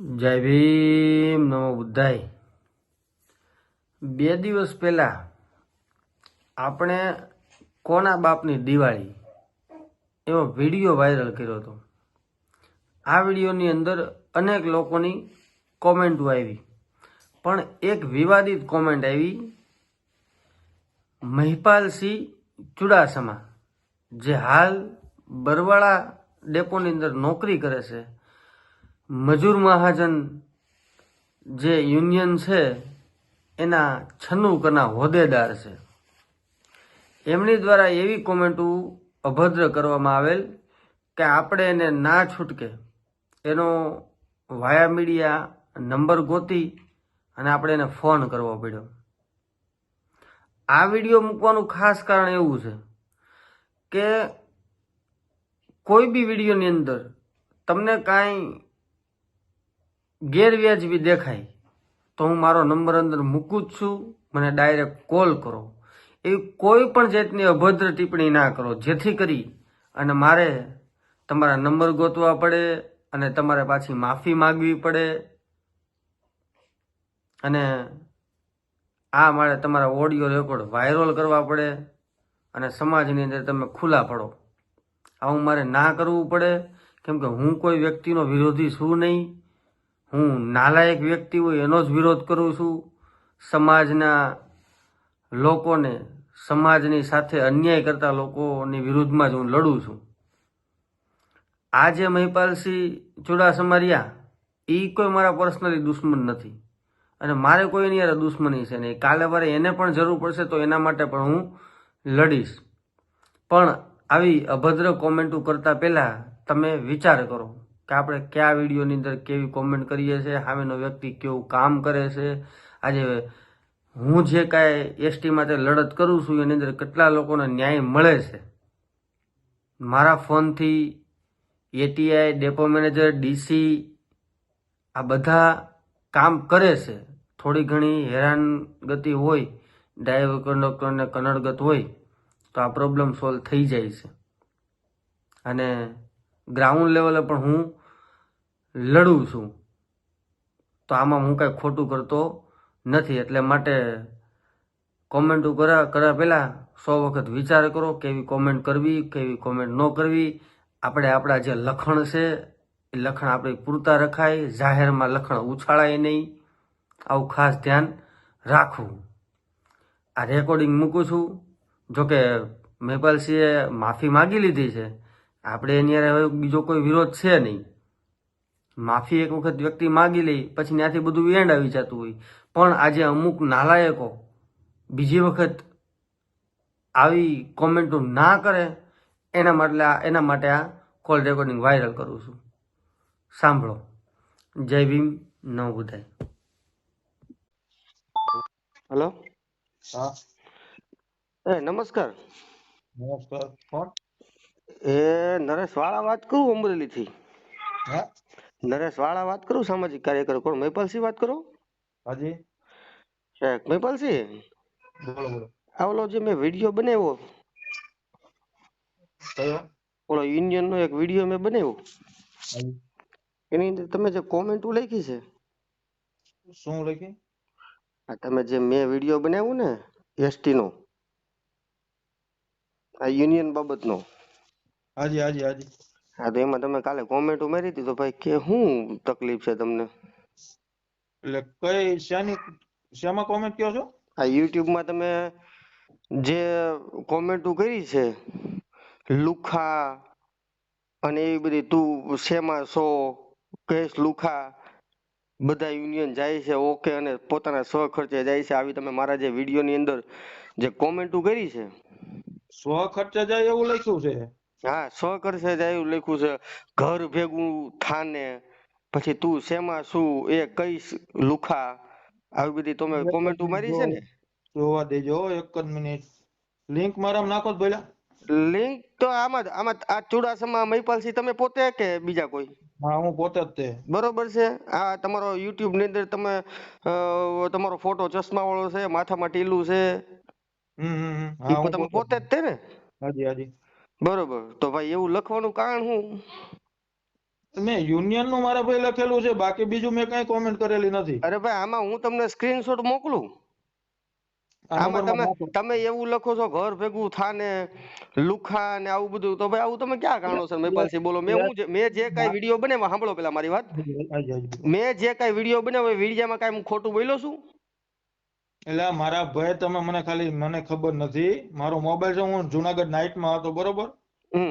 જય ભીમ, નમો બુદ્ધાય. 2 દિવસ પહેલા આપણે કોના બાપની દિવાળી એવો વિડીયો વાયરલ કર્યો હતો. આ વિડીયોની અંદર અનેક લોકોની કોમેન્ટો આવી, પણ એક વિવાદિત કોમેન્ટ આવી. મહિપાલસિંહ ચુડાસમા, જે હાલ બરવાળા ડેપોની અંદર નોકરી કરે છે, મજૂર મહાજન જે યુનિયન છે એના 96 હોદ્દેદાર છે, એમની દ્વારા એવી કોમેન્ટો અભદ્ર કરવામાં આવેલ કે આપણે એને ના છૂટકે એનો વાયા મીડિયા નંબર ગોતી અને આપણે એને ફોન કરવો પડ્યો. આ વિડીયો મૂકવાનું ખાસ કારણ એવું છે કે કોઈ બી વિડીયોની અંદર તમને કાંઈ ગેરવ્યાજબી દેખાય તો હું મારો નંબર અંદર મૂકું જ છું, મને ડાયરેક્ટ કોલ કરો. એવી કોઈ પણ જાતની અભદ્ર ટિપ્પણી ના કરો, જેથી કરી અને મારે તમારા નંબર ગોતવા પડે અને તમારે પાછી માફી માગવી પડે, અને આ મારે તમારા ઓડિયો રેકોર્ડ વાયરલ કરવા પડે અને સમાજની અંદર તમે ખુલ્લા પડો. આવું મારે ના કરવું પડે, કેમ કે હું કોઈ વ્યક્તિનો વિરોધી છું નહીં. હું નાલાયક વ્યક્તિ હોય એનો જ વિરોધ કરું છું. સમાજના લોકોને, સમાજની સાથે અન્યાય કરતા લોકોની વિરુદ્ધમાં જ હું લડું છું. આ જે મહિપાલસિંહ ચુડાસમા રહ્યા, એ કોઈ મારા પર્સનલી દુશ્મન નથી અને મારે કોઈ એની યાર દુશ્મની છે નહીં. કાલે વારે એને પણ જરૂર પડશે તો એના માટે પણ હું લડીશ. પણ આવી અભદ્ર કોમેન્ટો કરતા પહેલાં તમે વિચાર કરો કે આપણે કયા વિડીયોની અંદર કેવી કોમેન્ટ કરીએ છીએ, સામેનો વ્યક્તિ કેવું કામ કરે છે. આજે હું જે કાંઈ એસટી માટે લડત કરું છું એની અંદર કેટલા લોકોને ન્યાય મળે છે. મારા ફોનથી એટીઆઈ, ડેપો મેનેજર, ડીસી આ બધા કામ કરે છે. થોડી ઘણી હેરાનગતિ હોય, ડ્રાઈવર કંડક્ટરને કનડગત હોય તો આ પ્રોબ્લેમ સોલ્વ થઈ જાય છે. અને ગ્રાઉન્ડ લેવલે પણ હું લડું છું, તો આમાં હું કાંઈ ખોટું કરતો નથી. એટલે માટે કોમેન્ટો કર્યા પહેલાં 100 વખત વિચાર કરો કેવી કોમેન્ટ કરવી, કેવી કોમેન્ટ ન કરવી. આપણે આપણા જે લખણ છે એ લખણ આપણે પૂરતા રખાય, જાહેરમાં લખણ ઉછાળાય નહીં. આવું ખાસ ધ્યાન રાખવું. આ રેકોર્ડિંગ મૂકું છું. જોકે મહિપાલસિંહે માફી માગી લીધી છે, આપણે એની હવે બીજો કોઈ વિરોધ છે નહીં. માફી એક વખત વ્યક્તિ માગી લે પછી ત્યાંથી બધું એન્ડ આવી જતું હોય. પણ આજે અમુક નાલાયકો બીજી વખત આવી કોમેન્ટો ના કરે એના માટે આ કોલ રેકોર્ડિંગ વાયરલ કરું છું. સાંભળો. જય ભીમ, નમો બુદ્ધાય. હેલો. હા, નમસ્કાર. નમસ્કાર. કોણ? નરેશ વાળા વાત કરું, અમરેલી થી. હા, નરેશ વાળા વાત કરું, સામાજિક કાર્યકર. કોણ? મહિપાલસિંહ વાત કરો? હાજી. મહિપાલસિંહ, બોલો બોલો. આ ઓલો જે મેં વિડીયો બનાવ્યો, કયો? ઓલો યુનિયન નો એક વિડીયો મેં બનાવ્યો, હાજી. એની અંદર તમે જે કોમેન્ટો લખી છે, શું લખી? આ તમે જે મેં વિડીયો બનાવ્યો ને એસટી નો, આ યુનિયન બાબતનો, હાજી હાજી હાજી. હા, તો એમાં તમે કાલે કોમેન્ટો મારી હતી, તો ભાઈ કે શું તકલીફ છે તમને? એટલે કઈ શેમાં કોમેન્ટ કયો છો? આ યુટ્યુબમાં તમે જે કોમેન્ટો કરી છે, લુખા અને એવી બધી, તું શેમાં છો, કેશ લુખા, બધા યુનિયન જાય છે ઓકે અને પોતાના સ્વ ખર્ચે જાય છે, આવી તમે મારા જે વિડીયોની અંદર જે કોમેન્ટો કરી છે, સ્વ ખર્ચે જાય એવું લખ્યું છે? હા, સ્વ ખર્ચે જાય એવું લખ્યું છે. ઘર ભેગું થાને, પછી તું શેમાં શું, એ કઈશ લુખા, આવી બધી તમે કોમેન્ટો મારી છે ને. જોવા દેજો એક જ મિનિટ. લિંક મારામાં નાખો જ ભઈલા. લિંક તો આમાં આ ચુડાસમા મહિપાલસિંહ તમે પોતે કે બીજા કોઈ? હા, હું પોતે જ તે. બરોબર છે. આ તમારો યુટ્યુબ ની અંદર તમે તમારો ફોટો ચશ્મા વાળો છે, માથામાં ટીલું છે, હા, હું તમે પોતે જ. પોતે જ તે ને? હાજી હાજી. બરોબર. તો ભાઈ એવું લખવાનું કારણ શું? મેં યુનિયન નું મારા ભાઈ લખેલું છે, બાકી બીજું મેં કઈ કોમેન્ટ કરેલી નથી. અરે ભાઈ આમાં હું તમને સ્ક્રીનશોટ મોકલું. આ આમાં નંબરમાં તમે નાખો. તમે એવું લખો છો ઘર ભેગું થાને લુખા ને આવું બધું, તો ભાઈ આવું તમે ક્યાં કારણોસર મહિપાલસિંહ બોલો? મેં જે કાંઈ વિડીયો બનાવ્યા, સાંભળો પેલા મારી વાત. મેં જે કાંઈ વિડીયો બનાવ્યો વિડીયામાં કાંઈ હું ખોટું બોલ્યો છું? એટલે મારા ભાઈ તમે મને ખાલી મને ખબર નથી, મારો મોબાઈલ છે, હું જુનાગઢ નાઇટમાં હતો બરોબર. હમ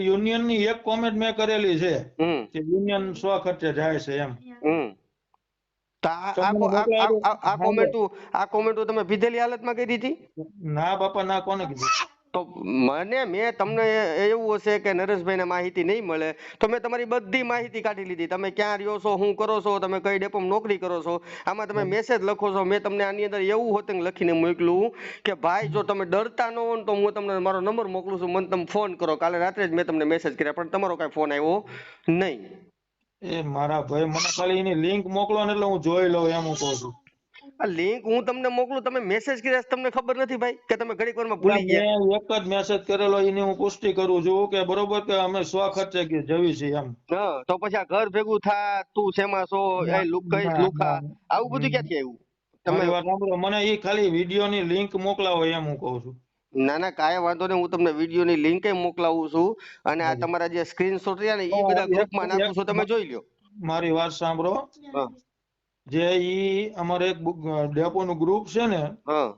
યુનિયન ની એક કોમેન્ટ મેં કરેલી છે હમ કે યુનિયન સ્વ ખર્ચે જાય છે એમ. હમ તો તમને મોકલાવ્યું? આ કોમેન્ટો તમે પીધેલી હાલતમાં કરી હતી? ના બાપા ના, કોને કીધું? તો મેં તમને એવું હશે કે નરેશભાઈને માહિતી નહીં મળે, તો મેં તમારી બધી માહિતી કાઢી લીધી. તમે ક્યાં રહ્યો છો, શું કરો છો, તમે કઈ ડેપોમાં નોકરી કરો છો, આમાં તમે મેસેજ લખો છો. મેં તમને આની અંદર એવું હોતું લખીને મોકલું કે ભાઈ જો તમે ડરતા ન હો ને તો હું તમને મારો નંબર મોકલું છું, મને તમે ફોન કરો. કાલે રાત્રે જ મેં તમને મેસેજ કર્યા, પણ તમારો કાંઈ ફોન આવ્યો નહીં. એ મારા ભાઈ મને ખાલી એની લિંક મોકલો ને એટલે હું જોઈ લઉં એમ હું કહું છું. આ લિંક હું તમને મોકલું, તમે મેસેજ કર્યા છે, તમને ખબર નથી ભાઈ કે તમે ઘડીક વારમાં એટલે ભૂલી ગયા? મેં એક જ મેસેજ કરેલો, એની હું પુષ્ટિ કરું છું કે બરોબર કે અમે સ્વ ખર્ચે કે જવી છીએ એમ. હા તો પછી આ ઘર ભેગું થા, તું શેમાં છો, ના કઈ ના લુખા, ના. આવું બધું હમ. ક્યાંથી આવ્યું? તમે મારી વાત સાંભળો, મને એ ખાલી વિડીયો ની લિંક મોકલાવો એમ હું કહું છું. ના ના કાંઈ વાંધો નહીં, હું તમને વિડીયોની લિંક મોકલાવું છું. અને આ તમારા જે સ્ક્રીનશોટ રહ્યા ને એ બધા ગ્રુપમાં નાખું છું, તમે જોઈ લ્યો. મારી વાત સાંભળો, હા જે ઈ અમારે એક ડેપો નું ગ્રુપ છે ને, હા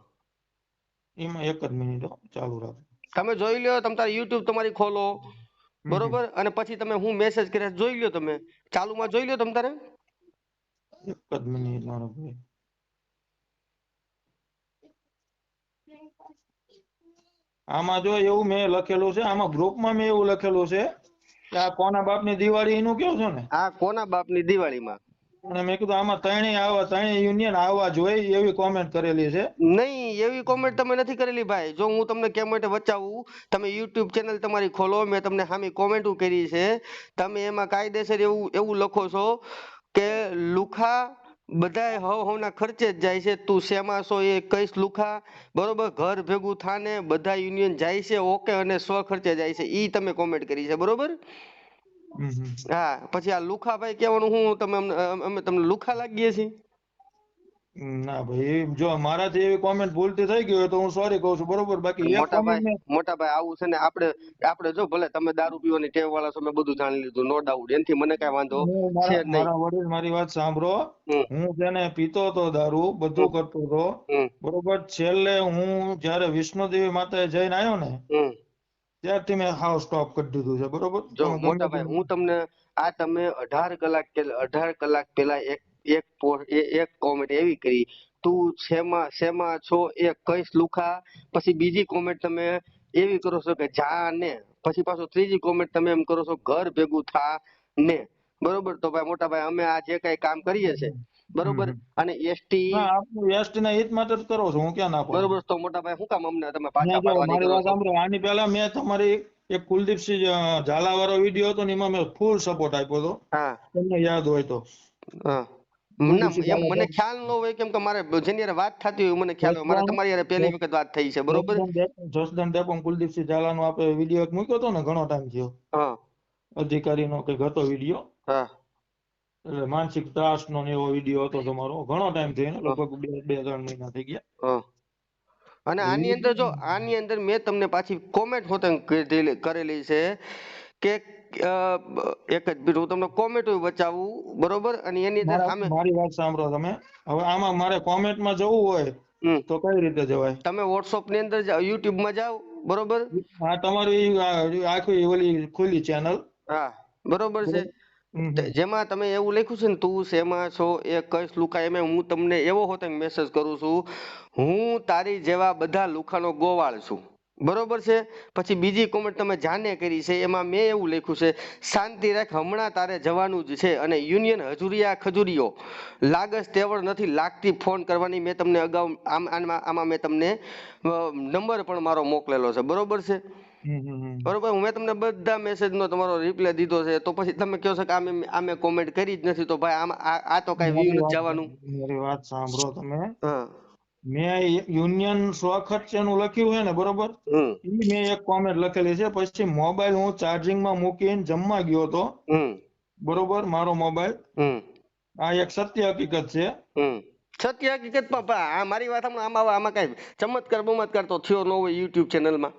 એમાં એક જ મિનિટ ચાલુ રાખો. તમે જોઈ લ્યો, તમે તારી યુટ્યુબ તમારી ખોલો હમ. બરોબર, અને પછી તમે હું મેસેજ કર્યા જોઈ લ્યો, તમે ચાલુમાં જોઈ લ્યો તમ તારે. એક જ મિનિટ મારો ભાઈ. આમાં જો એવું મેં લખેલું છે, આમાં ગ્રુપમાં મેં એવું લખેલું છે કે આ કોના બાપની દિવાળી એનું કયો છો ને. આ કોના બાપની દિવાળીમાં? અને મેં કીધું આમાં ત્રણેય યુનિયન આવવા જોઈએ એવી કોમેન્ટ કરેલી છે. નહીં, એવી કોમેન્ટ તમે નથી કરેલી ભાઈ. જો હું તમને કેમ માટે વચાવું, તમે યુટ્યુબ ચેનલ તમારી ખોલો, મેં તમને સામી કોમેન્ટો કરી છે. તમે એમાં કાયદેસર એવું લખો છો કે લુખા બધાય હવના ખર્ચે જ જાય છે, તું શેમાં છો એ કઈશ લુખા, બરોબર, ઘર ભેગું થાને બધા યુનિયન જાય છે ઓકે, અને સ્વ ખર્ચે જાય છે, ઈ તમે કોમેન્ટ કરી છે બરોબર. હમ હમ. હા પછી આ લુખા ભાઈ કહેવાનું હું તમે અમે તમને લુખા લાગીએ છીએ? ના ભાઈ, જો મારાથી એવી કોમેન્ટ ભૂલથી થઈ ગઈ હોય તો હું સોરી કહું છું બરોબર. બાકી એક કોમેન્ટ મેં મોટા ભાઈ આવું છે ને, આપણે જો ભલે તમે દારૂ પીવાની ટેવ વાળા છો, મેં બધું જાણી લીધું, નો ડાઉટ, એનાથી મને કઈ વાંધો હું છે મારા નહીં. મારા વડીલ મારી વાત સાંભળો. હમ હું તેને પીતો હતો દારૂ, બધું કરતો હતો હમ બરોબર. છેલ્લે હું જયારે વિષ્ણુદેવી માતાએ જઈને આવ્યો ને, હમ ત્યારથી મેં હાવ સ્ટોપ કરી દીધું છે બરોબર. જો તમે ગમે મોટા ભાઈ હું તમને તમે 18 કલાક પહેલા એક કોમેન્ટ એવી કરી, તું શેમાં છો એ કઈશ લુખા, પછી બીજી કોમેન્ટ તમે એવી કરો છો કે જા ને, પછી પાછો ત્રીજી કોમેન્ટ તમે એમ કરો છો ઘર ભેગું થા ને, બરોબર. તો ભાઈ મોટા ભાઈ અમે આ જે કઈ કામ કરીએ છે હમ બરોબર, હમ. અને એસટી ના, આપણું એસટી ના હિત માટે જ કરો છો, હું ક્યાં ના પાડું છું. બરોબર, તો મોટા ભાઈ શું કામ અમને તમે મેં પાછા જો પાડવાની મારી કરો વાત છો? સાંભળો, આની પહેલા મેં તમારી એક કુલદીપસિંહ ઝાલા વાળો વિડીયો હતો ને એમાં મેં ફૂલ સપોર્ટ આપ્યો હતો, હા તમને યાદ હોય તો. હા ના કુલદીપસિંહ એમ ઝાલા મને ખ્યાલ ન હોય, કેમ કે મારે જેની હારે વાત થતી હોય મને ખ્યાલ હોય, મારે તમારી હારે પહેલી વખત વાત થઈ છે બરોબર. જસદણ ડેપો કુલદીપસિંહ ઝાલાનો આપણે વિડીયો એક મૂક્યો હતો ને, ઘણો ટાઈમ થયો, હા અધિકારીનો કંઈક હતો વિડીયો, હા એટલે માનસિક ત્રાસનો ને એવો વિડીયો હતો તમારો, ઘણો ટાઈમ થયો એને, હા લગભગ 2-3 મહિના થઈ ગયા. હા અને આની અંદર મેં તમને પાછી કોમેન્ટ હોતે કરેલી છે કે એક જ મિનિટ હું તમને કોમેન્ટ બચાવું બરોબર, અને એની અંદર સામે મારી વાત સાંભળો તમે. હવે આમાં મારે કોમેન્ટમાં જવું હોય હમ તો કઈ રીતે જવાય? તમે વોટ્સઅપ ની અંદર યુટ્યુબમાં જાઓ બરોબર. આ તમારી આખી ઓલી ખુલ્લી ચેનલ હા બરોબર છે. બરોબર. જેમાં તમે એવું લખ્યું છે ને તું શેમાં છો એ કઈશ લુખા, એમાં હું તમને એવો હોતો મેસેજ કરું છું, હું તારી જેવા બધા લુખાનો ગોવાળ છું બરોબર છે. પછી બીજી કોમેન્ટ તમે જાને કરી છે, એમાં મેં એવું લખ્યું છે, શાંતિ રાખ હમણાં તારે જવાનું જ છે, અને યુનિયન હજુરિયા ખજુરીઓ લાગસ તેવડ નથી લાગતી ફોન કરવાની. મેં તમને અગાઉ આમાં મેં તમને નંબર પણ મારો મોકલેલો છે બરોબર છે. બરોબર, હું મેં તમને બધા મેસેજ નો તમારો રિપ્લાય દીધો છે, તો પછી તમે કહો છો કે આમે કોમેન્ટ કરી જ નથી, તો ભાઈ આ તો કઈ વ્યૂ નથી જવાનું. મારી વાત સાંભળો તમે. હા મેં યુનિયન સ્વખર્ચેનું લખ્યું છે ને બરોબર, હમ એ મેં એક કોમેન્ટ લખેલી છે. પછી મોબાઈલ હું ચાર્જિંગમાં મૂકીને જમવા ગયો હતો, હમ બરોબર મારો મોબાઈલ હમ આ એક સત્ય હકીકત છે. હમ સત્ય હકીકતમાં આ મારી વાત હમણાં આમાં કઈ ચમત્કાર બમત્કાર તો થયો ન હોય યુટ્યુબ ચેનલમાં.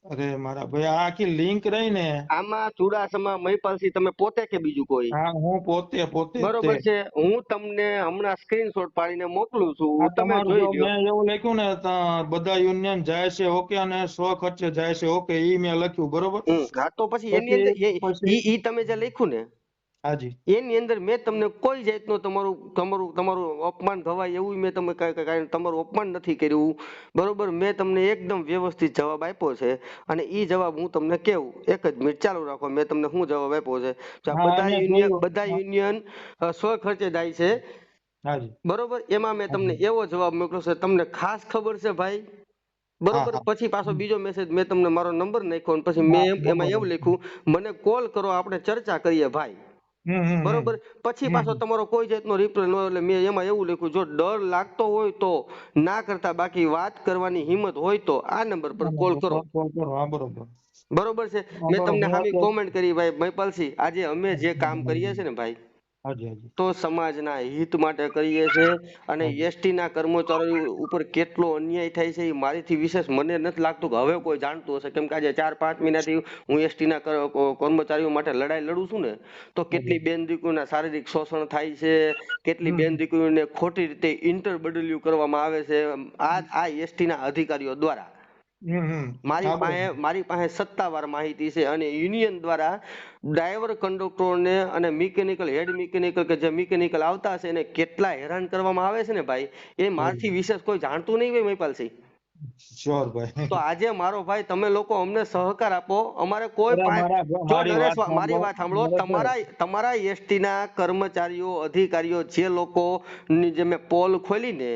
અરે મારા ભાઈ આ આખી લિંક રહી ને આમાં ચુડાસમા મહિપાલસિંહ તમે પોતે કે બીજું કોઈ? હા હું પોતે જ તે બરોબર છે. હું તમને હમણાં સ્ક્રીનશોટ પાડીને મોકલું આ છું, તમે તમારું જોઈ જો લ્યો. મેં એવું લખ્યું ને બધા યુનિયન જાય છે ઓકે અને સ્વ ખર્ચે જાય છે ઓકે ઈ મેં લખ્યું બરોબર. હા તો પછી એની પછી અંદર પછી ઈ તમે જે લખ્યું ને હાજી એની અંદર મેં તમને કોઈ જાતનું તમારું તમારું તમારું અપમાન થવાય એવું મેં તમે કાંઈ તમારું અપમાન નથી કર્યું. બરોબર, મેં તમને એકદમ વ્યવસ્થિત જવાબ આપ્યો છે અને ઈ જવાબ હું તમને કેવું. એક જ મિનિટ ચાલુ રાખો, મેં તમને શું જવાબ આપ્યો છે. કે આ હા મેં જોયું બધા યુનિયન સ્વ ખર્ચે જાય છે. હાજી બરોબર, એમાં મેં તમને હાજી એવો જવાબ મોકલ્યો છે, તમને ખાસ ખબર છે ભાઈ? હા બરોબર, હા પછી પાછો બીજો મેસેજ મેં તમને મારો નંબર નાખ્યો અને પછી હા મેં એમાં નંબર એવું લખ્યું, મને કોલ કરો, આપણે ચર્ચા કરીએ ભાઈ. હમ હમ હમ બરોબર, પછી હમ પાછો તમારો કોઈ જાતનો રિપ્લાય ન, એટલે મેં એમાં એવું લખ્યું, જો ડર લાગતો હોય તો ના કરતા, બાકી વાત કરવાની હિંમત હોય તો આ નંબર પર કોલ કરો. કોલ કરો હા બરોબર બરોબર છે. હા મેં બરોબર તમને હું હામી અત્યારે કોમેન્ટ કરી, ભાઈ મહિપાલસિંહ, આજે અમે જે કામ કરીએ છીએ ને ભાઈ, હાજી હાજી તો સમાજના હિત માટે કરીએ છીએ. અને હાજી એસટી ના કર્મચારીઓ ઉપર કેટલો અન્યાય થાય છે એ મારીથી વિશેષ મને નથી લાગતું કે હવે કોઈ જાણતું હશે, કેમ કે આજે 4-5 મહિનાથી હું એસટી ના કર્મચારીઓ માટે લડાઈ લડું છું ને, તો હાજી કેટલી બેન દીકરીઓના શારીરિક શોષણ થાય છે, કેટલી હમ બેન દીકરીઓને ખોટી રીતે ઇન્ટરબડલ્યુ કરવામાં આવે છે આ એસટી ના અધિકારીઓ દ્વારા. હમ હા બરોબર મારી પાસે સત્તાવાર માહિતી છે અને યુનિયન દ્વારા ડ્રાઈવર કંડક્ટરોને અને મિકેનિકલ હેડ મિકેનિકલ કે જે મિકેનિકલ આવતા હશે એને કેટલા હેરાન કરવામાં આવે છે ને ભાઈ, એ મારથી વિશેષ કોઈ જાણતું નહીં હોય મહિપાલસિંહ. શ્યોર તો ભાઈ. આજે મારો ભાઈ તમે લોકો અમને સહકાર આપો, અમારે કોઈ અરે જો મારી નરેશ, વાત મારી સાંભળો વાત સાંભળો, બરોબર તમારા એસટી ના કર્મચારીઓ અધિકારીઓ જે લોકો ની જે મેં પોલ ખોલી ને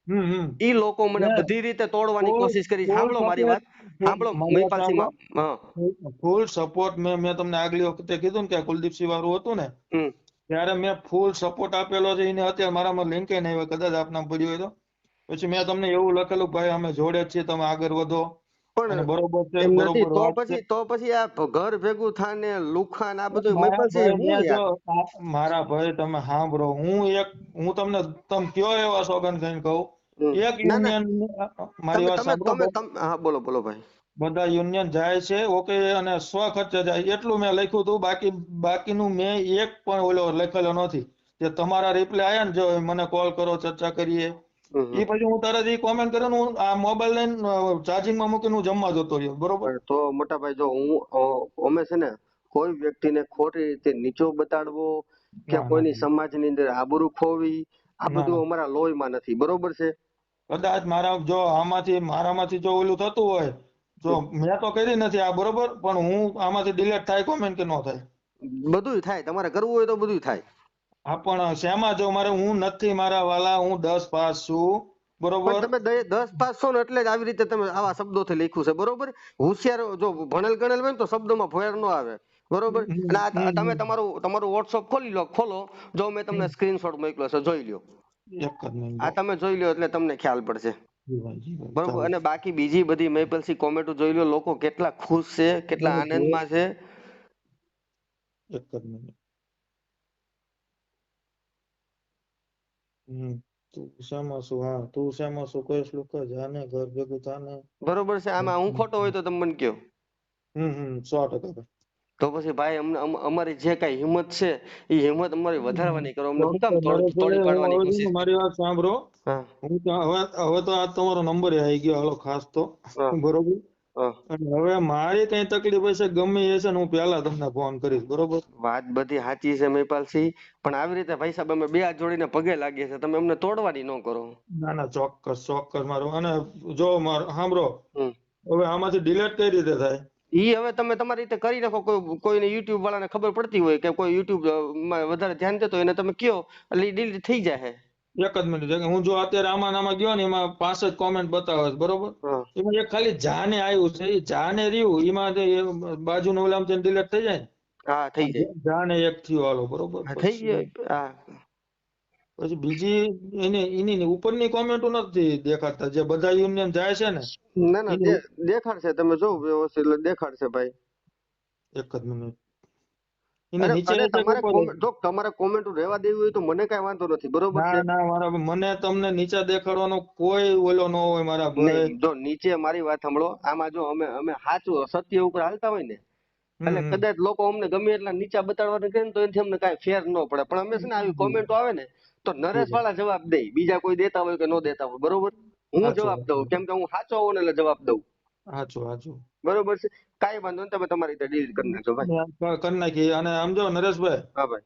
હમ ઈ લોકો મને ને બધી રીતે તોડવાની ફૂલ કોશિશ કરી. ફૂલ સાંભળો મારી સપોર્ટ વાત, સાંભળો મારી વાત મહિપાલસિંહ. સાંભળો હા. ફૂલ સપોર્ટ મેં તમને આગલી વખતે કીધું ને કે કુલદીપસિંહ વાળું હતું ને હમ ત્યારે મેં ફૂલ સપોર્ટ આપેલો છે એને. અત્યારે મારામાં લિંક નહીં હોય, કદાચ આપના પડ્યું હોય તો. પછી મેં તમને એવું લખેલું ભાઈ અમે જોડે જ છીએ, તમે આગળ વધો અને પણ બરોબર છે એમ નથી, બરોબર વાત છે. તો પછી આ ઘર ભેગું થાને લુખાન આ બધું મારા મહિપાલસિંહ ભાઈ હું મેં જો યાર. મારા ભાઈ તમે સાંભળો, હું તમને તમે કયો એવા સોગંદ ખાઈને કહું, એક ના ના, યુનિયન મારી તમે વાત તમે સાંભળો તમે તમે હા બોલો બોલો ભાઈ. બધા યુનિયન જાય છે ઓકે અને સ્વ ખર્ચે જાય એટલું મેં લખ્યું હતું. બાકીનું મેં એક પણ ઓલો લખેલો નથી. જે તમારા રિપ્લાય આયા ને, જો મને કોલ કરો ચર્ચા કરીએ, હમ હમ. એ પછી હું તરત ઈ કોમેન્ટ કરીને હું આ મોબાઈલ લઈને ચાર્જિંગમાં મૂકીને હું જમવા જતો રહ્યો બરોબર. પણ તો મોટા ભાઈ, જો અમે છે ને કોઈ વ્યક્તિને ખોટી રીતે નીચો બતાડવો કે ના ના કોઈની સમાજની અંદર આબરૂ ખોવી, આ ના બધું ના અમારા લોહીમાં નથી. બરોબર છે. કદાચ મારામાંથી જો ઓલું થતું હોય, જો મેં તો કરી નથી આ બરોબર, પણ હું આમાંથી ડિલીટ થાય કોમેન્ટ કે ન થાય. બધુંય થાય, તમારે કરવું હોય તો બધુંય થાય. હા પણ શેમાં જો મારે હું નથી મારા વાલા, હું 10 પાસ છું પણ બરોબર. તમે 10 પાસ છો ને એટલે જ આવી રીતે તમે આવા શબ્દોથી લખ્યું છે. બરોબર, હોશિયાર જો ભણેલ ગણેલ હોય ને તો શબ્દોમાં ફેર ન આવે. બરોબર, અને આ તમે તમારું વોટ્સઅપ ખોલો, જો મેં તમને સ્ક્રીનશોટ મોકલ્યો છે, જોઈ લ્યો. એક જ મિનિટ આ તમે જોઈ લ્યો એટલે તમને ખ્યાલ પડશે. જી ભાઈ બરોબર, ચાલુ અને બાકી બીજી બધી મહિપલસી કોમેન્ટો જોઈ લો, લોકો કેટલા ખુશ છે, કેટલા આનંદમાં છે. એક જ મિનિટ. તું શેમાં છું? હા તું શેમાં છું? કોઈ શ્લોક જાને ઘર ભેગું થાને. બરોબર છે. આમાં હું ખોટો હોય તો તમે મને કહો. 100% તો પછી ભાઈ અમારી જે કઈ હિંમત છે એ હિંમત અમારી વધારવાની કરો, અમને શું કામ તોડી નરેશભાઈ પાડવાની હવે કોશિશ. મારી વાત સાંભળો. હા હવે તો આ તમારો નંબર આવી ગયો હાલો ખાસ તો હા બરોબર. હા. અને હવે મારી કઈ તકલીફ હશે ગમે એ હશે ને હું પહેલા તમને ફોન કરીશ બરોબર. વાત બધી સાચી છે મહિપાલસિંહ, પણ આવી રીતે ભાઈ સાહેબ અમે બે હાથ જોડીને પગે લાગીએ છીએ, તમે અમને તોડવાની ન કરો. ના ના ચોક્કસ મારો. અને જો સાંભળો, હમ. હવે આમાંથી ડિલીટ કઈ રીતે થાય? ઈ હવે તમે તમારી રીતે કરી નાખો. કોઈને યુટ્યુબ વાળાને ખબર પડતી હોય કે કોઈ યુટ્યુબ માં વધારે ધ્યાન દેતો હોય એને તમે કયો એટલે ઈ ડિલીટ થઈ જાય. એક જ મિનિટ, હું જો અત્યારે આમાં ગયો ને એમાં 5 જ કોમેન્ટ બતાવે છે બરોબર. હા એમાં એક ખાલી જાને આવ્યું છે, એ જાને રહ્યું એમાં બાજુનું ઓલામાં ડિલીટ થઈ જાય ને. હા થઈ જાય. જાને એક થયું હાલો બરોબર. હા થઈ પછી ગયો. હા બીજી એની ઉપરની કોમેન્ટો નથી દેખાડતા, જે બધા યુનિયન જાય છે ને ના ના, એની દેખાડશે, તમે જો વ્યવસ્થિત એટલે દેખાડશે ભાઈ. એક જ મિનિટ. એને નીચે અને છે કે તમારે ઉપર છે? જો તમારે કોમેન્ટ રહેવા દેવી હોય તો મને કઈ વાંધો નથી, બરોબર છે? ના ના મારા મને તમને નીચે દેખાડવાનો કોઈ ઓલો ન હોય મારા ભાઈ. નહીં, જો નીચે મારી વાત સાંભળો, આમાં જો અમે અમે સાચું સત્ય ઉપર હાલતા હોય ને, એટલે હમ કદાચ લોકો અમને ગમે એટલા નીચા બતાડવાનું કહે ને તો એનાથી અમને કાંઈ ફેર ન પડે, પણ અમે છે ને આવી કોમેન્ટો આવે ને તો નરેશ વાળા જવાબ દે, બીજા કોઈ દેતા હોય કે ન દેતા હોય, બરોબર? હું જવાબ દઉં, કેમ કે હું સાચો હોઉં ને એટલે જવાબ દઉં, સાચું સાચું. બરોબર છે? કાંઈ વાંધો નહીં, તમે તમારી રીતે ડીલ કરી નાખજો ભાઈ. કરી નાખી. અને આમ જો નરેશભાઈ, હા ભાઈ.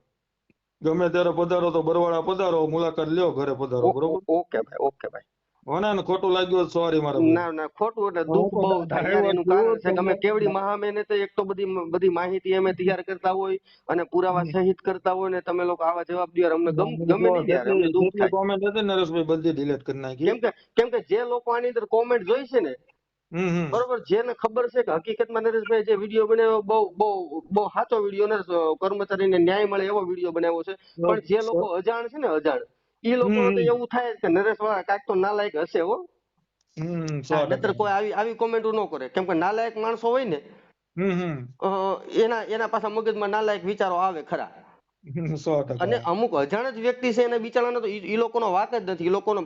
ગમે ત્યારે પધારો તો બરવાળા પધારો, મુલાકાત લ્યો, ઘરે પધારો, બરોબર? ઓકે ભાઈ, ઓકે ભાઈ. હોને ને ખોટું લાગ્યું સોરી મારા ભાઈ. ના ના, ખોટું એટલે હું દુઃખ તો બહુ થાય યાર. આવ્યો એનું છું કારણ છે કે અમે કેવડી તમે મહામહેનતે એક તો બધી બધી માહિતી અમે તૈયાર કરતા હોય અને પુરાવા સહિત કરતા હોય ને તમે લોકો આવા જવાબ દો યાર, અમને ગમે નહીં યાર, અમને દુઃખ જેટલી થાય. કોમેન્ટ હતી ને નરેશભાઈ બધી ડિલીટ કરી નાખી. કેમ કે જે લોકો આની અંદર કોમેન્ટ જોઈ છે ને, હમ. બરોબર, જેને ખબર છે કે હકીકતમાં નરેશભાઈ જે વિડીયો બનાવ્યો બહુ બહુ બહુ સાચો વિડીયો ને કર્મચારીને ન્યાય મળે એવો વિડીયો બનાવ્યો છે, પણ જે લોકો અજાણ છે ને, અજાણ, એ લોકોને તો એવું થાય કે નરેશ વાળા કાંઈક તો નાલાયક હશે હો. હમ હા, 100%. નતર કોઈ આવી આવી કોમેન્ટો ન કરે, કેમ કે નાલાયક માણસો હોય ને હમ. એના એના પાછા મગજમાં નાલાયક વિચારો આવે ખરા. અને 100%. અમુક અજાણ જ વ્યક્તિ છે એને બિચારાને તો ઈ લોકોનો વાક જ નથી. ઈ લોકોનો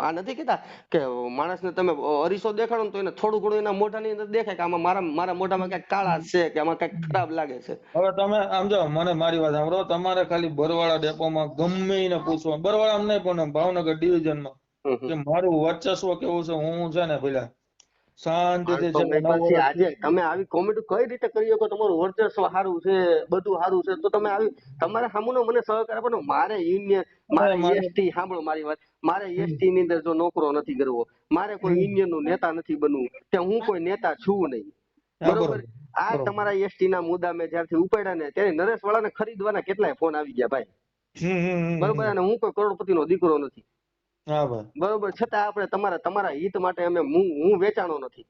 આ નથી કહેતા કે માણસને તમે અરીસો દેખાડો ને તો એને થોડું ઘણું એના મોઢાની અંદર દેખાય કે આમાં મારા મોઢામાં ક્યાંક કાળા છે કે આમાં ક્યાંક ખરાબ લાગે છે. હવે તમે આમ જાઓ, મને મારી વાત સાંભળો, તમારે ખાલી બરવાળા ડેપોમાં ગમે એને પૂછવા, બરવાળા નહીં પણ ભાવનગર ડિવિઝનમાં, હમ હમ. કે મારું વર્ચસ્વ કેવું છે, હું છે ને પેલા શાંતિથી માણસો છે ને મેં 9 પછી આજે વર્ષ. તમે આવી કોમેન્ટ કઈ રીતે કરી શકો? તમારું વર્ચસ્વ સારું છે, બધું સારું છે, તો તમે આવી તમારે સામુનો મને સહકાર આપો ને. મારે યુનિયન, મારે મારે એસટી, સાંભળો મારી વાત, મારે હમ, એસટી ની અંદર જો નોકરો નથી કરવો, મારે કોઈ હમ. યુનિયન નું નેતા નથી બનવું, કે હું કોઈ નેતા છું નહીં, હા બરોબર? બરોબર આ બરોબર. તમારા એસટી ના મુદ્દા મેં જ્યારથી ઉપાડ્યા ને ત્યારે નરેશ વાળાને ખરીદવાના કેટલાય ફોન આવી ગયા ભાઈ, બરોબર? અને હું કોઈ કરોડપતિ નો દીકરો નથી, હા ભાઈ. બરોબર, છતાં આપણે તમારા હિત માટે અમે હું વેચાણો નથી,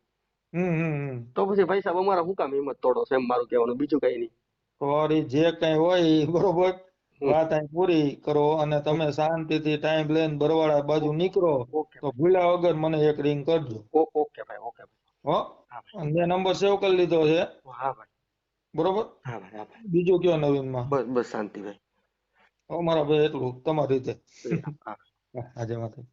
તો પછી ભાઈ સાહેબ અમારા શું કામ હિંમત તોડો છે, એમ મારું કહેવાનું, બીજું કઈ નહીં. સોરી, જે કઈ હોય ઈ બરોબર, હમ. વાત અહીં પૂરી કરો અને તમે શાંતિથી ટાઈમ લઈને બરવાળા બાજુ નીકળો ઓકે તો ભૂલ્યા વગર મને એક રિંગ કરજો. ઓકે ભાઈ, ઓકે ભાઈ. હો, હા ભાઈ. અને મેં નંબર સેવ કરી લીધો છે, હા ભાઈ. બરોબર? હા ભાઈ. હા ભાઈ. બીજું કયો નવીનમાં? બસ બસ શાંતિ ભાઈ. મારા ભાઈ એટલું તમારી રીતે. હા. આજે માતા